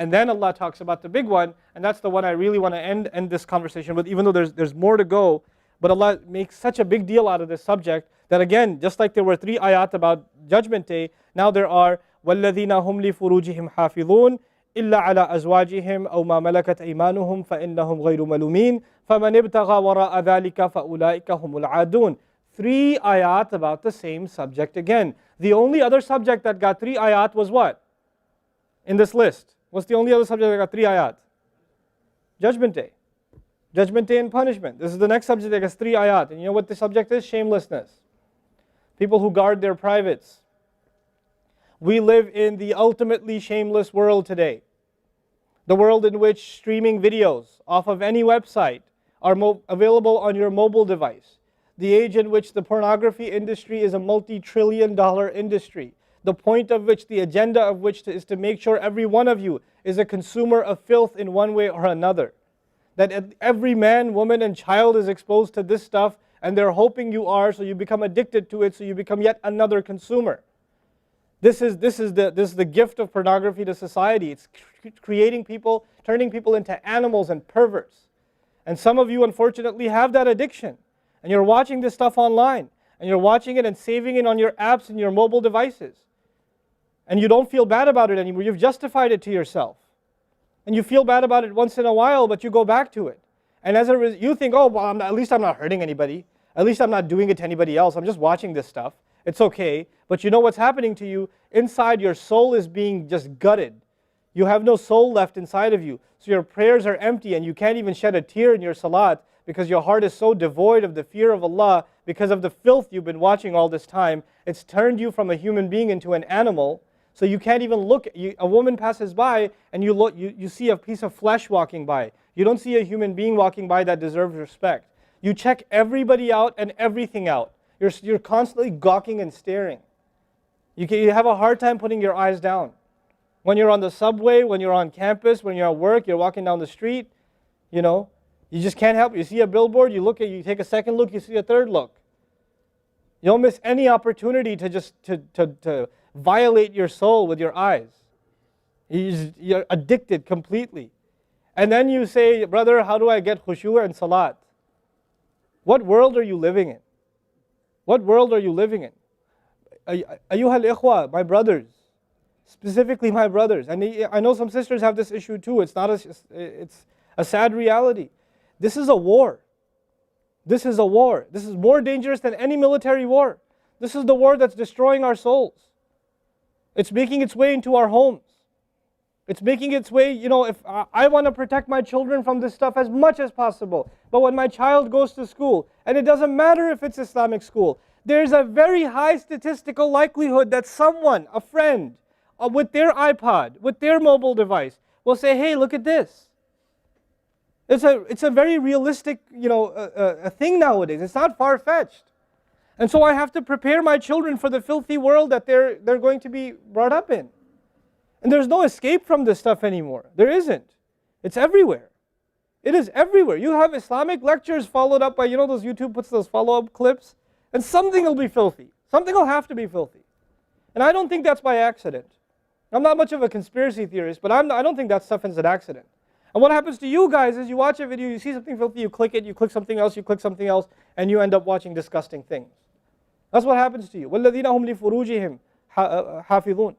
And then Allah talks about the big one, and that's the one I really want to end this conversation with, even though there's more to go. But Allah makes such a big deal out of this subject that again, just like there were 3 ayat about Judgment Day, now there are وَالَّذِينَ هُمْ لِفُرُوجِهِمْ حَافِظُونَ إِلَّا عَلَىٰ أَزْوَاجِهِمْ أَوْ مَا مَلَكَتْ أَيْمَانُهُمْ فَإِنَّهُمْ غَيْرُ مَلُومِينَ فَمَنِ ابْتَغَى وَرَاءَ ذَلِكَ فَأُولَٰئِكَ هُمُ الْعَادُونَ. 3 ayat about the same subject again. The only other subject that got 3 ayat was what? In this list. What's the only other subject that got 3 ayat? Judgment Day. Judgment Day and punishment. This is the next subject that gets 3 ayat. And you know what the subject is? Shamelessness. People who guard their privates. We live in the ultimately shameless world today. The world in which streaming videos off of any website are available on your mobile device. The age in which the pornography industry is a multi-trillion-dollar industry. The point of which, the agenda of which is to make sure every one of you is a consumer of filth in one way or another. That every man, woman, and child is exposed to this stuff, and they're hoping you are, so you become addicted to it, so you become yet another consumer. This is the gift of pornography to society. It's creating people, turning people into animals and perverts. And some of you, unfortunately, have that addiction. And you're watching this stuff online. And you're watching it and saving it on your apps and your mobile devices. And you don't feel bad about it anymore. You've justified it to yourself. And you feel bad about it once in a while, but you go back to it. And as a result, you think, oh, well, at least I'm not hurting anybody. At least I'm not doing it to anybody else. I'm just watching this stuff. It's okay. But you know what's happening to you? Inside, your soul is being just gutted. You have no soul left inside of you. So your prayers are empty and you can't even shed a tear in your salat because your heart is so devoid of the fear of Allah because of the filth you've been watching all this time. It's turned you from a human being into an animal. So you can't even look. A woman passes by and you see a piece of flesh walking by. You don't see a human being walking by that deserves respect. You check everybody out and everything out. You're constantly gawking and staring. You have a hard time putting your eyes down. When you're on the subway, when you're on campus, when you're at work, you're walking down the street, you just can't help it. You see a billboard, you take a second look, you see a third look. You don't miss any opportunity to just to violate your soul with your eyes. You're addicted completely. And then you say, brother, how do I get khushu' and salat? What world are you living in? What world are you living in? Ayyuhal ikhwa, my brothers, specifically my brothers. And I know some sisters have this issue too. It's a sad reality. This is a war. This is a war. This is more dangerous than any military war. This is the war that's destroying our souls. It's making its way into our homes. It's making its way, if I want to protect my children from this stuff as much as possible. But when my child goes to school, and it doesn't matter if it's Islamic school, there's a very high statistical likelihood that someone, a friend, with their iPod, with their mobile device, will say, hey, look at this. It's a very realistic, a thing nowadays. It's not far-fetched. And so I have to prepare my children for the filthy world that they're going to be brought up in. And there's no escape from this stuff anymore. There isn't. It's everywhere. It is everywhere. You have Islamic lectures followed up by, those YouTube puts those follow-up clips, and something will be filthy. Something will have to be filthy. And I don't think that's by accident. I'm not much of a conspiracy theorist, but I don't think that stuff is an accident. And what happens to you guys is you watch a video, you see something filthy, you click it, you click something else, and you end up watching disgusting things. That's what happens to you. وَالَّذِينَ هُمْ لِفُرُوجِهِمْ حَافِظُونَ.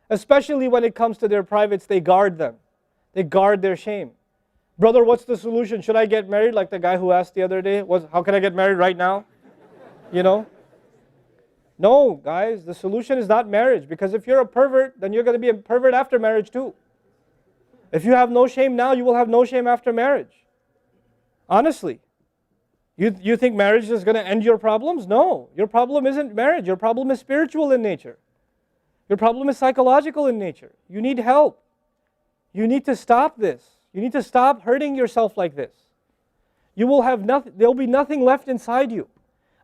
Especially when it comes to their privates, they guard them. They guard their shame. Brother, what's the solution? Should I get married? Like the guy who asked the other day, how can I get married right now? No, guys, the solution is not marriage. Because if you're a pervert, then you're going to be a pervert after marriage too. If you have no shame now, you will have no shame after marriage. Honestly. You think marriage is going to end your problems? No. Your problem isn't marriage. Your problem is spiritual in nature. Your problem is psychological in nature. You need help. You need to stop this. You need to stop hurting yourself like this. You will have nothing, there'll be nothing left inside you.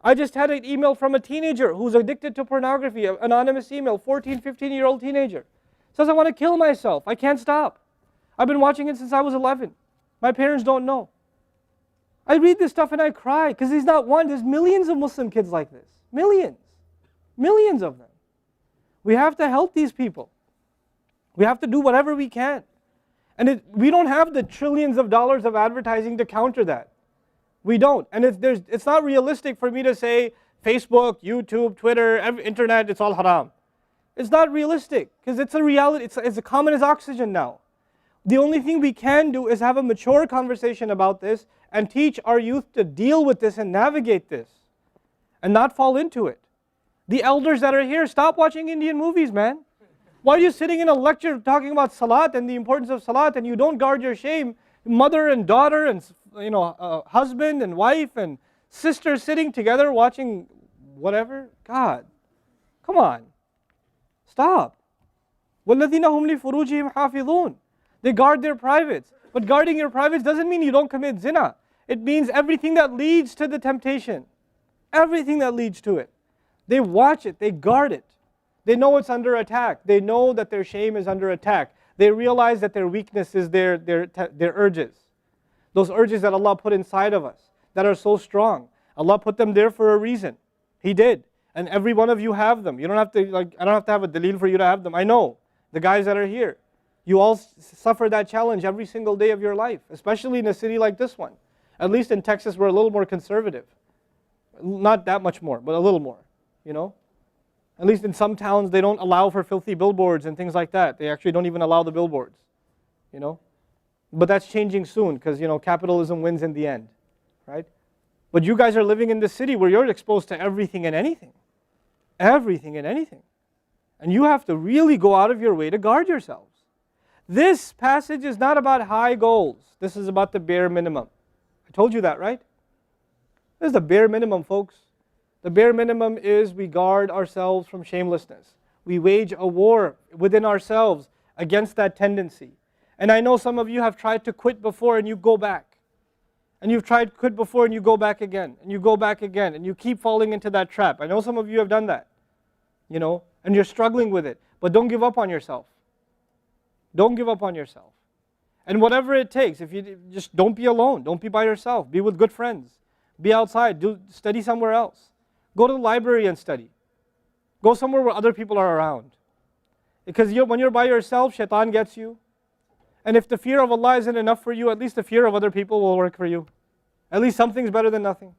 I just had an email from a teenager who's addicted to pornography, an anonymous email, 14, 15-year-old teenager. Says, I want to kill myself. I can't stop. I've been watching it since I was 11. My parents don't know. I read this stuff and I cry because he's not one. There's millions of Muslim kids like this. Millions. Millions of them. We have to help these people. We have to do whatever we can. And we don't have the trillions of dollars of advertising to counter that. We don't. And it's not realistic for me to say Facebook, YouTube, Twitter, internet, it's all haram. It's not realistic because it's a reality. It's as common as oxygen now. The only thing we can do is have a mature conversation about this and teach our youth to deal with this and navigate this and not fall into it. The elders that are here, stop watching Indian movies, man. Why are you sitting in a lecture talking about salat and the importance of salat and you don't guard your shame? Mother and daughter and husband and wife and sister sitting together watching whatever? God, come on. Stop. وَالَّذِينَ هُمْ لِفُرُوجِهِمْ حَافِظُونَ. They guard their privates. But guarding your privates doesn't mean you don't commit zina. It means everything that leads to the temptation. Everything that leads to it. They watch it. They guard it. They know it's under attack. They know that their shame is under attack. They realize that their weakness is their urges. Those urges that Allah put inside of us that are so strong. Allah put them there for a reason. He did. And every one of you have them. You don't have to, I don't have to have a dalil for you to have them. I know. The guys that are here. You all suffer that challenge every single day of your life. Especially in a city like this one. At least in Texas we're a little more conservative. Not that much more, but a little more. You know? At least in some towns they don't allow for filthy billboards and things like that. They actually don't even allow the billboards. You know? But that's changing soon because, capitalism wins in the end. Right? But you guys are living in the city where you're exposed to everything and anything. Everything and anything. And you have to really go out of your way to guard yourselves. This passage is not about high goals. This is about the bare minimum. I told you that, right? This is the bare minimum, folks. The bare minimum is we guard ourselves from shamelessness. We wage a war within ourselves against that tendency. And I know some of you have tried to quit before and you go back. And you've tried to quit before and you go back again. And you go back again. And you keep falling into that trap. I know some of you have done that. And you're struggling with it. But don't give up on yourself. Don't give up on yourself. And whatever it takes, if you just don't be alone. Don't be by yourself. Be with good friends. Be outside. Study somewhere else. Go to the library and study. Go somewhere where other people are around. Because when you're by yourself, shaitan gets you. And if the fear of Allah isn't enough for you, at least the fear of other people will work for you. At least something's better than nothing.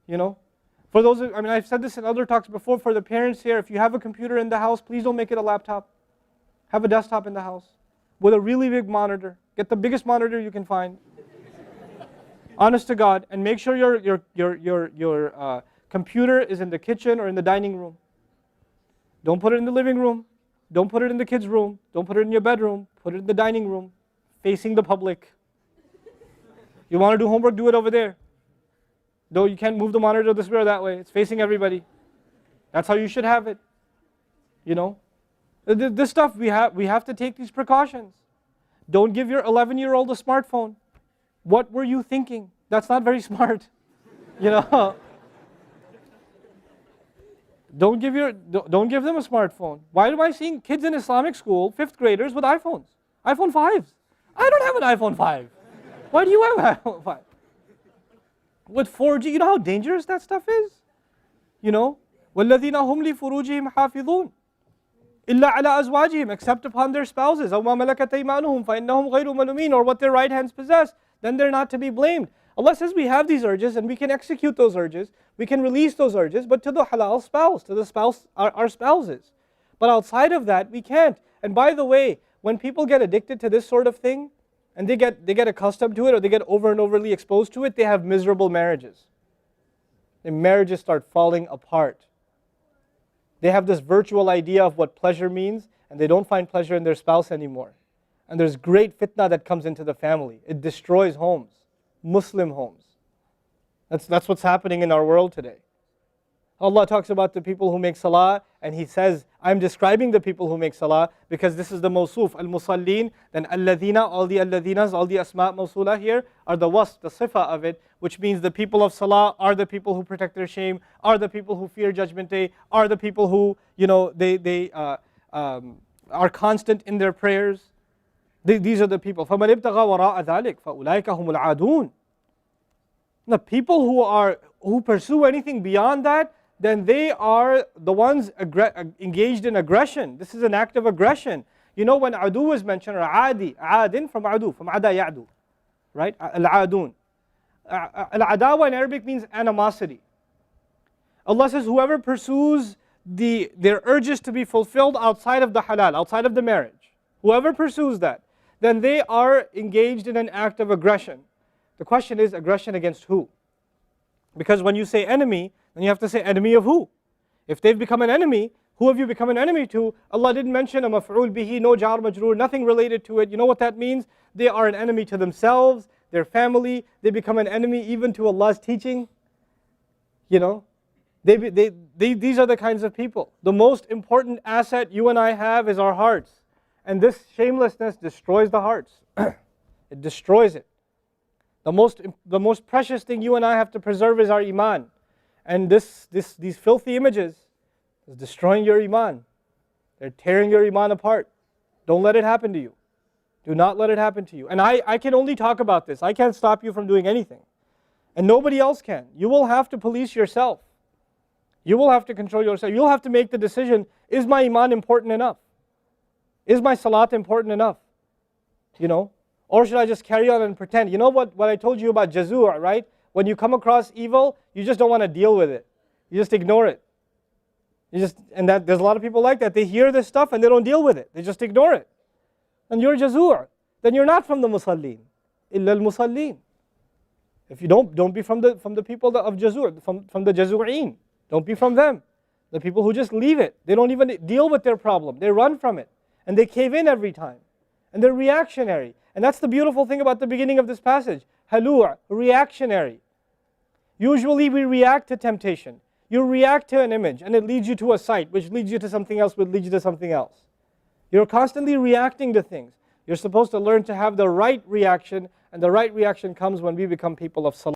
For those, I've said this in other talks before, for the parents here, if you have a computer in the house, please don't make it a laptop. Have a desktop in the house with a really big monitor. Get the biggest monitor you can find. Honest to God, and make sure your computer is in the kitchen or in the dining room. Don't put it in the living room. Don't put it in the kids' room. Don't put it in your bedroom. Put it in the dining room, facing the public. You want to do homework, do it over there. Though you can't move the monitor this way or that way. It's facing everybody. That's how you should have it. This stuff, we have to take these precautions. Don't give your 11-year-old a smartphone. What were you thinking? That's not very smart. Don't give them a smartphone. Why am I seeing kids in Islamic school, 5th graders, with iPhones? iPhone 5s. I don't have an iPhone 5. Why do you have an iPhone 5? With 4G, you know how dangerous that stuff is? وَالَّذِينَ هُمْ لِفُرُوجِهِمْ حَافِظُونَ إِلَّا عَلَىٰ أَزْوَاجِهِمْ except upon their spouses أَوْ مَا مَلَكَتْ أَيْمَانُهُمْ فَإِنَّهُمْ غَيْرُ مَلُومِينَ or what their right hands possess, then they're not to be blamed. Allah says we have these urges and we can execute those urges, we can release those urges, but to the halal spouse, to the spouse, our spouses. But outside of that, we can't. And by the way, when people get addicted to this sort of thing, and they get accustomed to it, or they get over and overly exposed to it, they have miserable marriages. Their marriages start falling apart. They have this virtual idea of what pleasure means, and they don't find pleasure in their spouse anymore. And there's great fitna that comes into the family. It destroys homes, Muslim homes. That's what's happening in our world today. Allah talks about the people who make salah, and He says, I'm describing the people who make salah because this is the mawsuf, al-musallin, then alladhina, all the alladhinas, all the asma' mawsula here are the wasf, the sifa of it, which means the people of salah are the people who protect their shame, are the people who fear judgment day, are the people who, they are constant in their prayers. These are the people. فَمَنِ ابْتَغَى وَرَاءَ ذَلِكَ فَأُولَٰئِكَ هُمُ الْعَادُونَ. The people who pursue anything beyond that, then they are the ones engaged in aggression. This is an act of aggression. You know when adu is mentioned, or adi, adin from adu, from ada ya'du, right? Al-adun. Al-adawa in Arabic means animosity. Allah says, whoever pursues their urges to be fulfilled outside of the halal, outside of the marriage, whoever pursues that, then they are engaged in an act of aggression. The question is, aggression against who? Because when you say enemy, then you have to say enemy of who? If they've become an enemy, who have you become an enemy to? Allah didn't mention a maf'ul bihi, no jar majroor, nothing related to it. You know what that means? They are an enemy to themselves, their family. They become an enemy even to Allah's teaching. You know, these are the kinds of people. The most important asset you and I have is our hearts. And this shamelessness destroys the hearts. It destroys it. The most precious thing you and I have to preserve is our iman. And these filthy images is destroying your iman. They're tearing your iman apart. Don't let it happen to you. Do not let it happen to you. And I can only talk about this. I can't stop you from doing anything. And nobody else can. You will have to police yourself. You will have to control yourself. You'll have to make the decision, is my iman important enough? Is my salat important enough? You know? Or should I just carry on and pretend? You know what I told you about jazur, right? When you come across evil, you just don't want to deal with it. You just ignore it. There's a lot of people like that. They hear this stuff and they don't deal with it. They just ignore it. And you're jazur. Then you're not from the musallin. Illa al-musallin. If you don't be from the people of jazur, from the jazureen. Don't be from them. The people who just leave it. They don't even deal with their problem. They run from it. And they cave in every time. And they're reactionary. And that's the beautiful thing about the beginning of this passage. Halua, reactionary. Usually we react to temptation. You react to an image and it leads you to a site, which leads you to something else, which leads you to something else. You're constantly reacting to things. You're supposed to learn to have the right reaction, and the right reaction comes when we become people of salah.